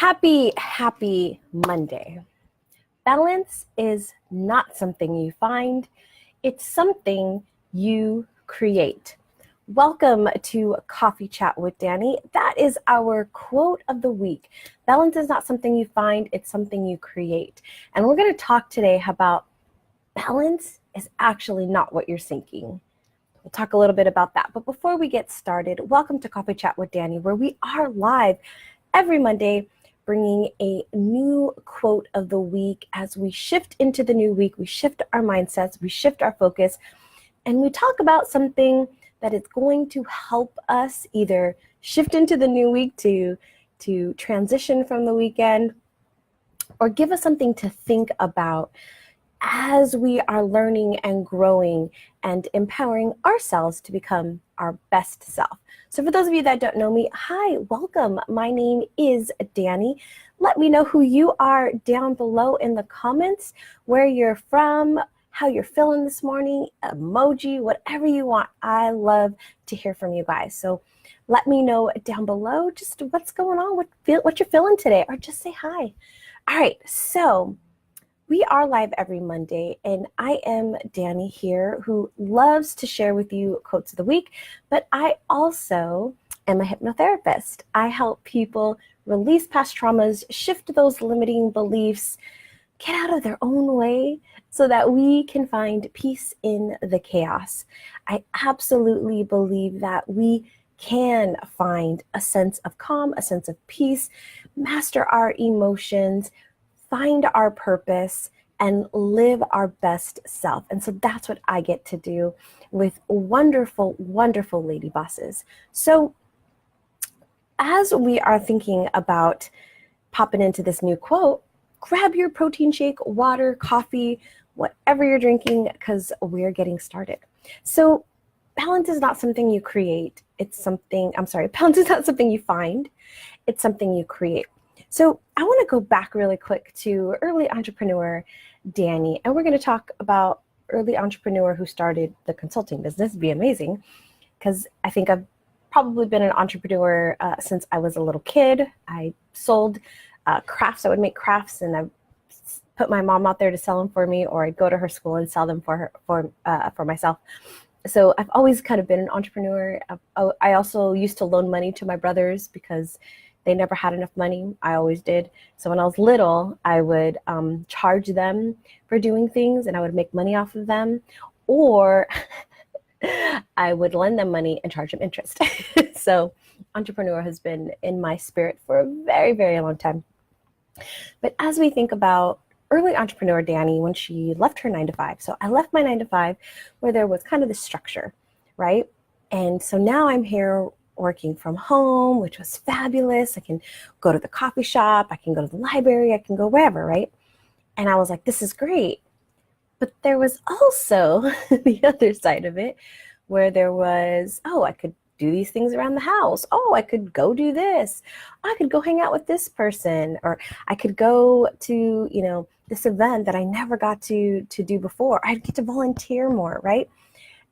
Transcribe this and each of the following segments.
Happy Monday. Balance is not something you find, it's something you create. Welcome to Coffee Chat with Danny. That is our quote of the week. Balance is not something you find, it's something you create. And we're going to talk today about balance is actually not what you're thinking. We'll talk a little bit about that. But before we get started, welcome to Coffee Chat with Danny, where we are live every Monday, bringing a new quote of the week as we shift into the new week. We shift our mindsets, we shift our focus, and we talk about something that is going to help us either shift into the new week to transition from the weekend, or give us something to think about as we are learning and growing and empowering ourselves to become our best self. So for those of you that don't know me, hi, welcome. My name is Danny. Let me know who you are down below in the comments, where you're from, how you're feeling this morning, emoji, whatever you want. I love to hear from you guys. So let me know down below just what's going on, what you're feeling today, or just say hi. All right, so we are live every Monday, and I am Danny here, who loves to share with you quotes of the week, but I also am a hypnotherapist. I help people release past traumas, shift those limiting beliefs, get out of their own way so that we can find peace in the chaos. I absolutely believe that we can find a sense of calm, a sense of peace, master our emotions, find our purpose, and live our best self. And so that's what I get to do with wonderful, wonderful lady bosses. So as we are thinking about popping into this new quote, grab your protein shake, water, coffee, whatever you're drinking, because we're getting started. So balance is not something you create. Balance is not something you find. It's something you create. So I want to go back really quick to early entrepreneur Danny, and we're going to talk about early entrepreneur who started the consulting business. It'd be amazing, because I think I've probably been an entrepreneur since I was a little kid. I sold crafts. I would make crafts, and I put my mom out there to sell them for me, or I'd go to her school and sell them for myself. So I've always kind of been an entrepreneur. I also used to loan money to my brothers because they never had enough money. I always did. So when I was little, I would charge them for doing things, and I would make money off of them, or I would lend them money and charge them interest. So entrepreneur has been in my spirit for a very, very long time. But as we think about early entrepreneur Danny, when she left her 9-to-5, so I left my 9-to-5 where there was kind of the structure, right? And so now I'm here working from home, which was fabulous. I can go to the coffee shop, I can go to the library, I can go wherever, right? And I was like, this is great. But there was also the other side of it, where there was, I could do these things around the house. I could go do this. I could go hang out with this person, or I could go to, this event that I never got to do before. I'd get to volunteer more, right?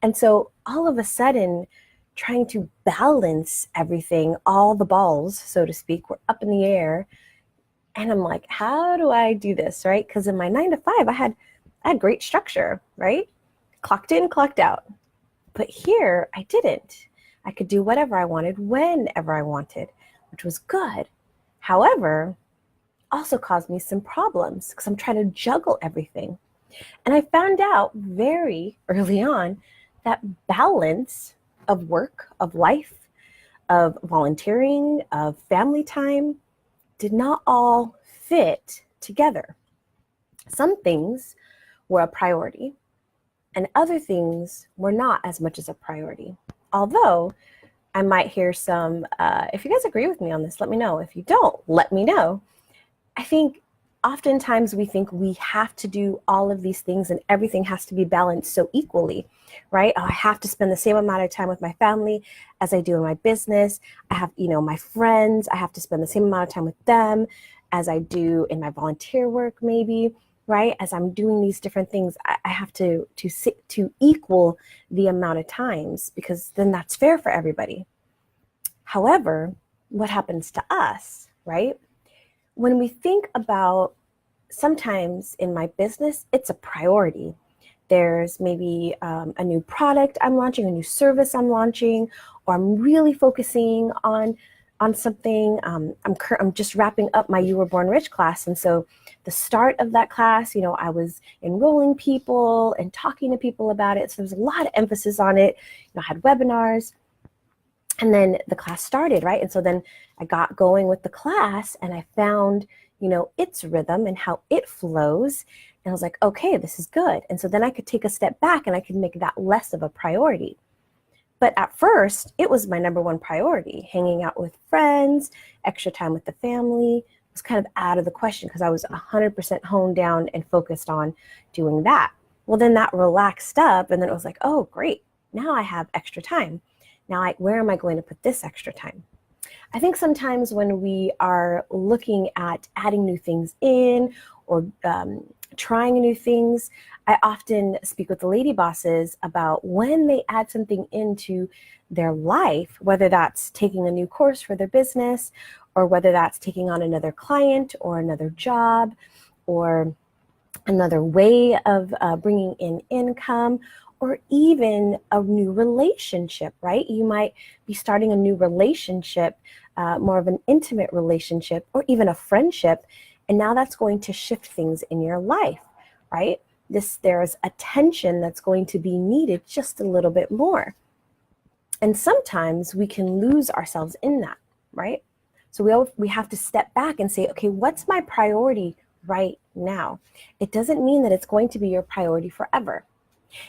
And so all of a sudden, trying to balance everything, all the balls, so to speak, were up in the air. And I'm like, how do I do this, right? Because in my 9-to-5, I had great structure, right? Clocked in, clocked out. But here, I didn't. I could do whatever I wanted, whenever I wanted, which was good. However, also caused me some problems because I'm trying to juggle everything. And I found out very early on that balance of work, of life, of volunteering, of family time, did not all fit together. Some things were a priority, and other things were not as much as a priority. Although I might hear some, if you guys agree with me on this, let me know. If you don't, let me know. I think oftentimes we think we have to do all of these things and everything has to be balanced so equally, right? I have to spend the same amount of time with my family as I do in my business. I have, my friends, I have to spend the same amount of time with them as I do in my volunteer work, maybe, right? As I'm doing these different things, I have to equal the amount of times, because then that's fair for everybody. However, what happens to us, right? when we think about sometimes in my business, it's a priority. There's maybe a new product I'm launching, a new service I'm launching, or I'm really focusing on something. I'm just wrapping up my You Were Born Rich class, and so the start of that class, I was enrolling people and talking to people about it. So there's a lot of emphasis on it. I had webinars, and then the class started, right? And so then I got going with the class, and I found its rhythm and how it flows. And I was like, okay, this is good. And so then I could take a step back and I could make that less of a priority. But at first, it was my number one priority. Hanging out with friends, extra time with the family was kind of out of the question because I was 100% honed down and focused on doing that. Well, then that relaxed up, and then it was like, oh, great. Now I have extra time. Now, where am I going to put this extra time? I think sometimes when we are looking at adding new things in or trying new things, I often speak with the lady bosses about when they add something into their life, whether that's taking a new course for their business or whether that's taking on another client or another job or another way of bringing in income, or even a new relationship, right? You might be starting a new relationship, more of an intimate relationship, or even a friendship, and now that's going to shift things in your life, right? There's a tension that's going to be needed just a little bit more. And sometimes we can lose ourselves in that, right? So we have to step back and say, okay, what's my priority right now? It doesn't mean that it's going to be your priority forever.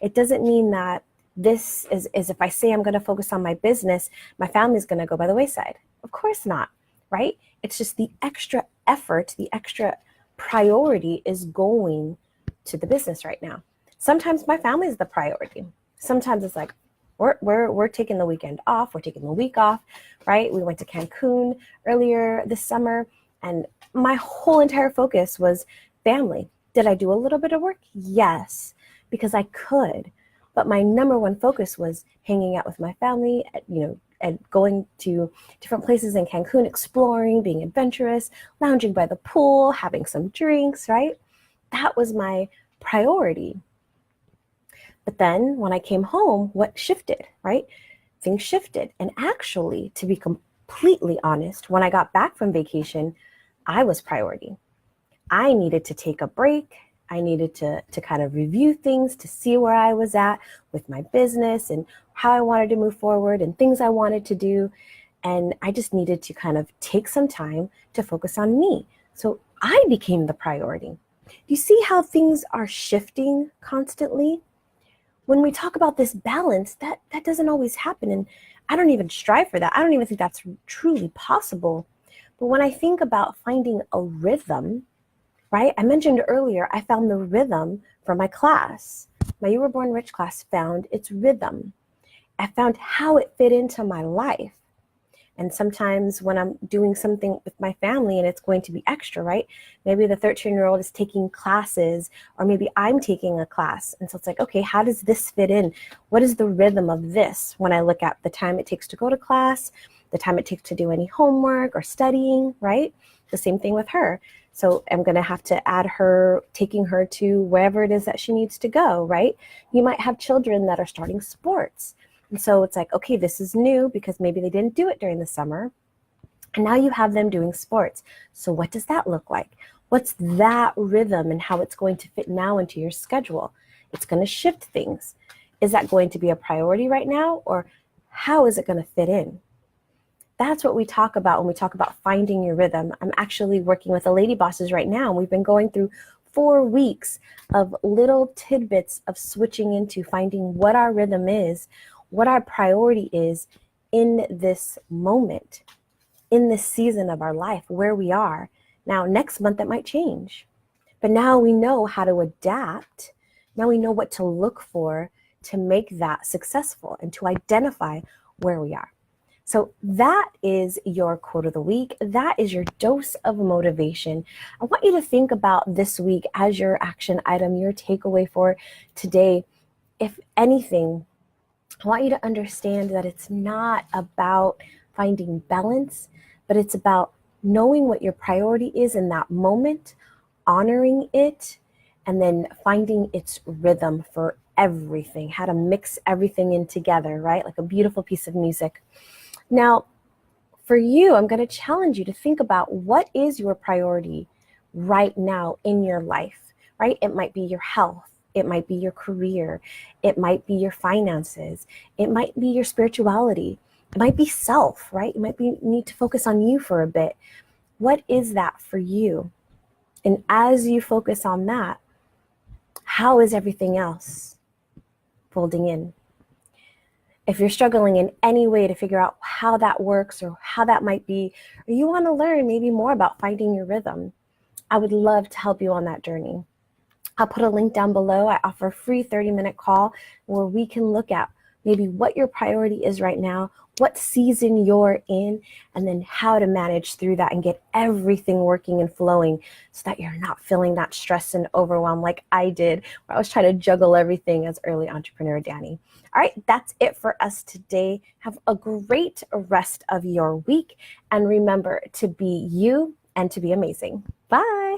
It doesn't mean that this is if I say I'm going to focus on my business, my family's going to go by the wayside. Of course not, right? It's just the extra effort, the extra priority is going to the business right now. Sometimes my family is the priority. Sometimes it's like, we're taking the weekend off. We're taking the week off, right? We went to Cancun earlier this summer, and my whole entire focus was family. Did I do a little bit of work? Yes, because I could. But my number one focus was hanging out with my family, and going to different places in Cancun, exploring, being adventurous, lounging by the pool, having some drinks, right? That was my priority. But then when I came home, what shifted, right? Things shifted. And actually, to be completely honest, when I got back from vacation, I was priority. I needed to take a break. I needed to kind of review things, to see where I was at with my business and how I wanted to move forward and things I wanted to do. And I just needed to kind of take some time to focus on me. So I became the priority. Do you see how things are shifting constantly? When we talk about this balance, that doesn't always happen. And I don't even strive for that. I don't even think that's truly possible. But when I think about finding a rhythm, right? I mentioned earlier, I found the rhythm from my class. My You Were Born Rich class found its rhythm. I found how it fit into my life. And sometimes when I'm doing something with my family and it's going to be extra, right? Maybe the 13-year-old is taking classes, or maybe I'm taking a class. And so it's like, okay, how does this fit in? What is the rhythm of this when I look at the time it takes to go to class, the time it takes to do any homework or studying, right? The same thing with her. So I'm going to have to add her, taking her to wherever it is that she needs to go, right? You might have children that are starting sports. And so it's like, okay, this is new because maybe they didn't do it during the summer. And now you have them doing sports. So what does that look like? What's that rhythm and how it's going to fit now into your schedule? It's going to shift things. Is that going to be a priority right now? Or how is it going to fit in? That's what we talk about when we talk about finding your rhythm. I'm actually working with the lady bosses right now. And we've been going through 4 weeks of little tidbits of switching into finding what our rhythm is, what our priority is in this moment, in this season of our life, where we are. Now, next month, that might change. But now we know how to adapt. Now we know what to look for to make that successful and to identify where we are. So that is your quote of the week. That is your dose of motivation. I want you to think about this week as your action item, your takeaway for today. If anything, I want you to understand that it's not about finding balance, but it's about knowing what your priority is in that moment, honoring it, and then finding its rhythm for everything, how to mix everything in together, right? Like a beautiful piece of music. Now, for you, I'm going to challenge you to think about what is your priority right now in your life, right? It might be your health. It might be your career. It might be your finances. It might be your spirituality. It might be self, right? You might need to focus on you for a bit. What is that for you? And as you focus on that, how is everything else folding in? If you're struggling in any way to figure out how that works or how that might be, or you want to learn maybe more about finding your rhythm, I would love to help you on that journey. I'll put a link down below. I offer a free 30-minute call where we can look at maybe what your priority is right now, what season you're in, and then how to manage through that and get everything working and flowing so that you're not feeling that stress and overwhelm like I did, where I was trying to juggle everything as early entrepreneur Danny. All right, that's it for us today. Have a great rest of your week, and remember to be you and to be amazing. Bye.